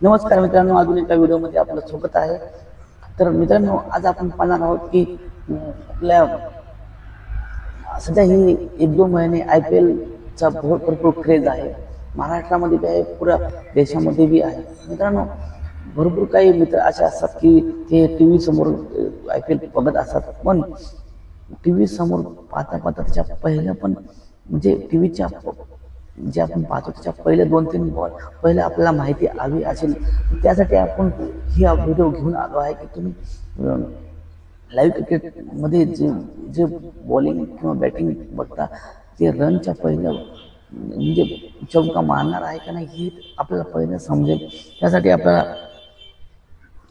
नमस्कार मित्रांनो, अजून एका व्हिडिओमध्ये आपलं स्वागत आहे. तर मित्रांनो, आज आपण पाहणार आहोत की आपल्या सध्या ही 1-2 महिने IPLचा भरपूर क्रेज आहे. महाराष्ट्रामध्ये बी आहे, पुऱ्या देशामध्ये बी आहे. मित्रांनो, भरपूर काही मित्र असे असतात की ते TV समोर IPL बघत असतात, पण TV समोर पाहता त्याच्या पहिलं पण म्हणजे टीव्हीच्या जे आपण पाहतो त्याच्या पहिले 2-3 बॉल पहिले आपल्याला माहिती हवी असेल. त्यासाठी आपण ही व्हिडिओ घेऊन आलो आहे की तुम्ही लाईव्ह क्रिकेटमध्ये जे जे बॉलिंग किंवा बॅटिंग बघता ते रनच्या पहिलं म्हणजे चौका मारणार आहे का नाही हे आपल्याला पहिलं समजेल. त्यासाठी आपल्याला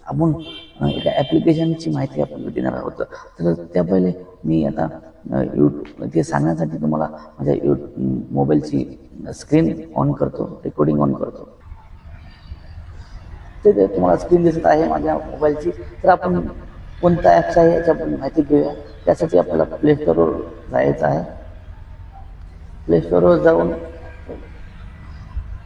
आपण एका ॲप्लिकेशनची माहिती आपण देणार आहोत. तर त्या पहिले मी आता ते सांगण्यासाठी तुम्हाला माझ्या मोबाईलची स्क्रीन ऑन करतो, रेकॉर्डिंग ऑन करतो. ते तुम्हाला स्क्रीन दिसत आहे माझ्या मोबाईलची. तर आपण कोणता ॲप्स आहे याच्याबद्दल माहिती घेऊया. त्यासाठी आपल्याला प्ले स्टोअरवर जायचं आहे. प्ले स्टोअरवर जाऊन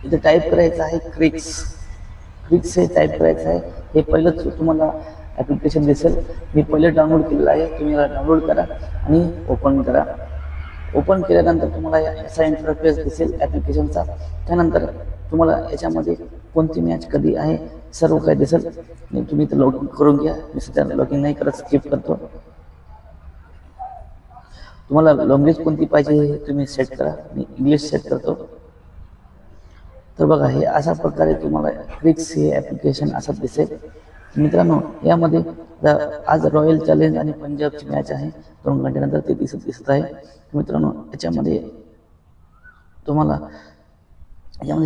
इथे टाईप करायचं आहे क्रिक्स हे टाईप करायचं आहे. हे पहिलंच तुम्हाला ॲप्लिकेशन दिसेल. मी पहिले डाउनलोड केलेलं आहे. तुम्ही याला डाउनलोड करा आणि ओपन करा. ओपन केल्यानंतर तुम्हाला असा इंटरफेस दिसेल ॲप्लिकेशनचा. त्यानंतर तुम्हाला याच्यामध्ये कोणती मॅच कधी आहे सर्व काही दिसेल. तुम्ही इथं लॉग इन करून घ्या. मी सध्या लॉग इन नाही करत, स्किप करतो. तुम्हाला लँग्वेज कोणती पाहिजे हे तुम्ही सेट करा. मी इंग्लिश सेट करतो. तर बघा, हे अशा प्रकारे तुम्हाला क्रिक्स हे ॲप्लिकेशन असं दिसेल. मित्रांनो, यामध्ये आज रॉयल चॅलेंज आणि पंजाबची मॅच आहे. 2 घंट्यानंतर ते दिसत आहे. मित्रांनो, याच्यामध्ये तुम्हाला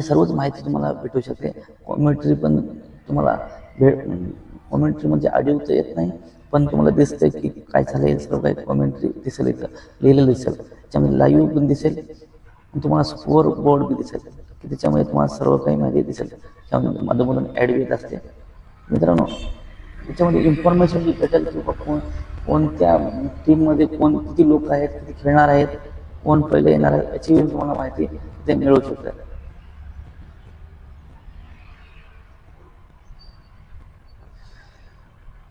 सर्वच माहिती तुम्हाला भेटू शकते. कॉमेंट्री पण तुम्हाला कॉमेंट्री म्हणजे ऑडिओ तर येत नाही, पण तुम्हाला दिसतंय की काय झालं सर्व काही कॉमेंट्री दिसेल. इथं लिहिलेलं दिसेल. त्याच्यामध्ये लाईव्ह पण दिसेल. तुम्हाला स्कोअर बोर्ड बी दिसेल की त्याच्यामध्ये तुम्हाला सर्व काही माहिती दिसेल. त्यामध्ये मधून ॲड येत असते. मित्रांनो, त्याच्यामध्ये इन्फॉर्मेशन बी भेटेल की कोणत्या टीममध्ये किती लोक आहेत, किती खेळणार आहेत, कोण पहिले येणार आहे याची तुम्हाला माहिती ते मिळू शकते.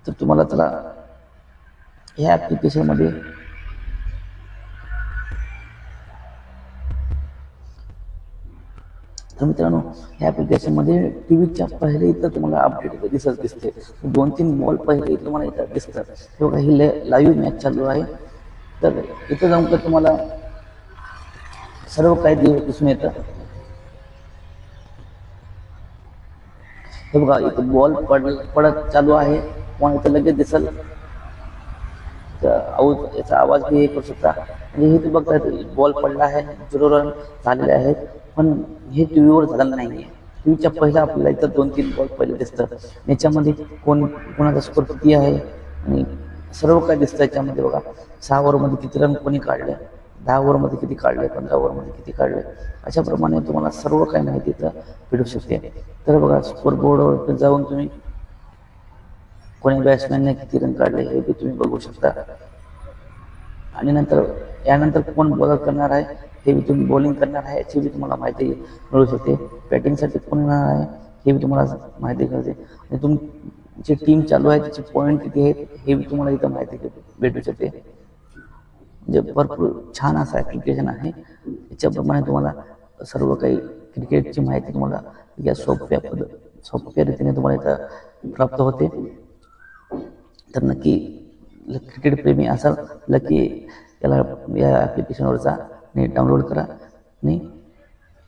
तर तुम्हाला चला ह्या ॲप्लिकेशनमध्ये तर मित्रांनो, ह्या ॲप्लिकेशनमध्ये टीव्हीच्या पहिले इथं तुम्हाला अपडेट दिसते. 2-3 बॉल पहिले तुम्हाला इथं दिसतात. हे बघा, ही लाईव्ह मॅच चालू आहे. तर इथं जाऊन तर तुम्हाला सर्व काही दिसून येतं. हे बघा, इथं बॉल पडत चालू आहे. पण इथं लगेच दिसेल. याचा आवाज बी हे करू शकता. म्हणजे हे तुम्ही बघता बॉल पडला आहे, 0 रन झालेले आहेत. पण हे टीव्हीवर झालेलं नाही आहे. टीव्हीच्या पहिला आपल्याला इथं 2-3 बॉल पहिले दिसतात. याच्यामध्ये कोणाचा स्कोर किती आहे आणि सर्व काय दिसतं. याच्यामध्ये बघा, 6 ओव्हरमध्ये किती रन कोणी काढले, 10 ओव्हरमध्ये किती काढले, 15 ओव्हरमध्ये किती काढले, अशाप्रमाणे तुम्हाला सर्व काही माहिती इथं भेटू शकते. तर बघा, स्कोर बोर्डवर जाऊन तुम्ही कोणी बॅट्समॅनने किती रन काढले हे बी तुम्ही बघू शकता. आणि यानंतर कोण बॉलर करणार आहे, हे बी तुम्ही बॉलिंग करणार आहे याची बी तुम्हाला माहिती मिळू शकते. बॅटिंगसाठी कोण येणार आहे हे बी तुम्हाला माहिती कळते. आणि तुमची टीम चालू आहे त्याचे पॉईंट किती आहेत हे बी तुम्हाला इथं माहिती भेटू शकते. म्हणजे भरपूर छान असं ॲप्लिकेशन आहे. याच्याप्रमाणे तुम्हाला सर्व काही क्रिकेटची माहिती तुम्हाला या सोप्या रीतीने तुम्हाला इथं प्राप्त होते. तर नक्की क्रिकेटप्रेमी असाल नक्की या ॲप्लिकेशनवर जा आणि डाउनलोड करा आणि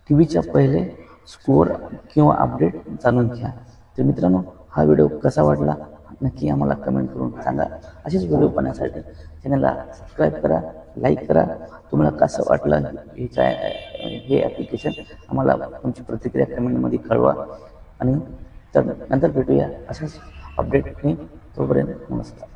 टीव्हीच्या पहिले स्कोअर किंवा अपडेट जाणून घ्या. तर मित्रांनो, हा व्हिडिओ कसा वाटला नक्की आम्हाला कमेंट करून सांगा. असेच व्हिडिओ पाहण्यासाठी चॅनलला सबस्क्राईब करा, लाईक करा. तुम्हाला कसं वाटलं हे ॲप्लिकेशन आम्हाला तुमची प्रतिक्रिया कमेंटमध्ये कळवा. आणि तर नंतर भेटूया अशाच अपडेटने. तोपर्यंत नमस्कार.